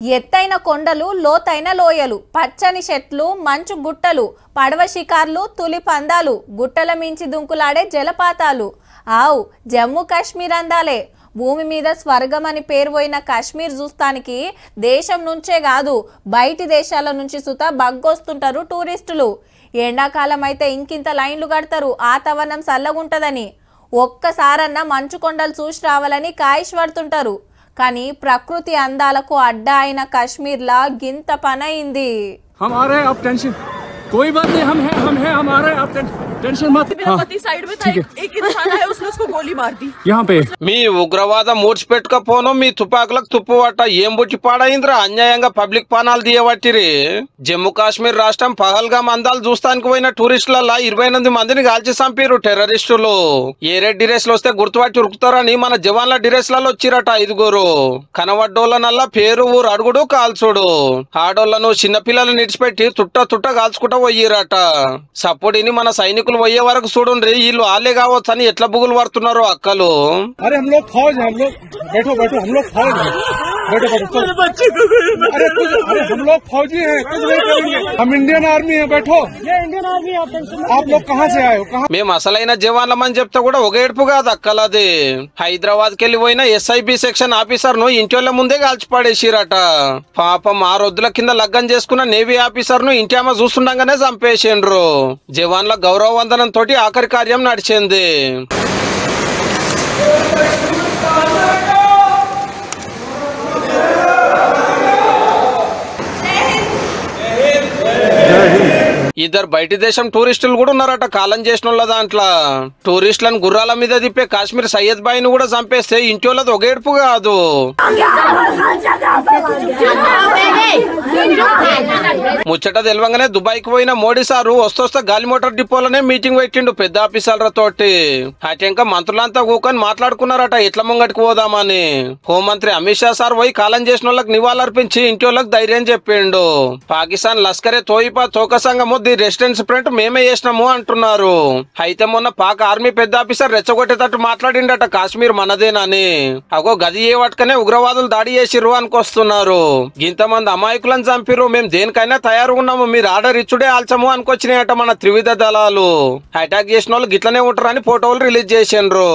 ఎత్తైన కొండలు, లోతైన లోయలు, పచ్చని చెట్లు, మంచు గుట్టలు, పడవ షికార్లు, తులి పందాలు, గుట్టల మించి దుంకులాడే జలపాతాలు. ఆవ్ జమ్మూ కాశ్మీర్ అందాలే. భూమి మీద స్వర్గం అని పేరు పోయిన కాశ్మీర్ చూస్తానికి దేశం నుంచే కాదు బయటి దేశాల నుంచి సుత బగ్గొస్తుంటారు టూరిస్టులు. ఎండాకాలం అయితే ఇంకింత లైన్లు కడతారు వాతావరణం చల్లగుంటదని. ఒక్కసారన్నా మంచు కొండలు చూసి రావాలని కాయిష్ పడుతుంటారు. కానీ ప్రకృతి అందాలకు అడ్డా అయిన కాశ్మీర్లా గింత పనైంది. हमारे आप टेंशन कोई बात नहीं, हम हैं हमारे आप टेंशन मत। साइड में था एक इंसान है, उसने उसको गोली मार दी यहाँ पे। మీ ఉగ్రవాదం మూడ్చిపెట్టుకపోను మీ తుపాకులకు తుప్పువట్ట ఏం బుచ్చి పాడైందిరా అన్యాయంగా పబ్లిక్ పానాలు తీయబట్టిరి. జమ్మూ కాశ్మీర్ రాష్ట్రం పహల్గామ్ అందాలు చూస్తానికి పోయిన టూరిస్టులలో 28 మందిని కాల్చి చంపిరు టెర్రరిస్టులు. ఏరే డిరెస్లు వస్తే గుర్తుపట్టి ఉరుకుతారని మన జవాన్ల డిరెస్లలో వచ్చిరట 5గురు. కనవడ్డోళ్ళనల్లా పేరు ఊరు అడుగుడు కాల్చుడు. ఆడోళ్లను చిన్నపిల్లలను నిడిచిపెట్టి తుట్ట కాల్చుకుంటా పోయిరట. సప్పుడిని మన సైనికులు పోయే వరకు చూడండి వీళ్ళు ఆలే కావచ్చు అని ఎట్లా బుగులు పడుతున్నారో అక్కలు. अरे हम लोग फौज हैं, हम लोग बैठो हम लोग फौज हैं, बैठो अरे हम लोग फौजी हैं, कुछ नहीं करेंगे, हम इंडियन आर्मी हैं, बैठो। ये इंडियन आर्मी आप लोग कहाँ से आए हो? कहाँ? మేము అసలైన జవాన్లమని చెప్తే కూడా ఒక ఏడుపు కాదు అక్కలది. హైదరాబాద్ కెళ్లి పోయిన SIB సెక్షన్ ఆఫీసర్ ను ఇంటి ముందే కాల్చి పడేసిరట. పాపం 6 రోజుల కింద లగ్గం చేసుకున్న నేవీ ఆఫీసర్ ను ఇంటి ఆమె చూస్తుండగానే చంపేసిండ్రు. జవాన్ల గౌరవ వందనం తోటి ఆఖరి కార్యం నడిచింది. ఇద్దరు బయటి దేశం టూరిస్టులు కూడా ఉన్నారట కాలం చేసిన వాళ్ళ దాంట్లో. టూరిస్టులను గుర్రాల మీద తిప్పే కాశ్మీర్ సయ్యద్ బాయ్ ను కూడా చంపేస్తే ఇంటి వాళ్ళది ఒక ఏడుపు కాదు. ముచ్చట తెలవంగానే దుబాయ్కి పోయిన మోడీ సారు వస్తొస్తా గాలి మోటార్ డిపోలోనే మీటింగ్ పెట్టిండు పెద్ద ఆఫీసర్ల తోటి. అటెంక మంత్రులంతా కూకొని మాట్లాడుకున్నారట ఎట్లా ముంగటికి పోదామని. హోంమంత్రి అమిత్ షా సార్ పోయి కాలం చేసిన వాళ్ళకి నివాళులర్పించి ఇంటి వాళ్ళకి ధైర్యం చెప్పిండు. పాకిస్తాన్ లష్కరే తోయిపా తోక సంఘము ది రెసిడెన్స్ ఫ్రంట్ మేమే చేసినాము అంటున్నారు. అయితే మొన్న పాక్ ఆర్మీ పెద్ద ఆఫీసర్ రెచ్చగొట్టేటట్టు మాట్లాడిండట కాశ్మీర్ మనదేనని. అగో గది ఏ పట్టుకనే ఉగ్రవాదులు దాడి చేసిర్రు అనుకొస్తున్నారు. ఇంతమంది అమాయకులను చంపిరు, మేము దేనికైనా తయారు ఉన్నాము, మీరు ఆర్డర్ ఇచ్చుడే ఆల్చము అనుకొచ్చినాయట మన త్రివిధ దళాలు. అటాక్ చేసిన వాళ్ళు గిట్లనే ఉంటారని ఫోటోలు రిలీజ్ చేసిండ్రు.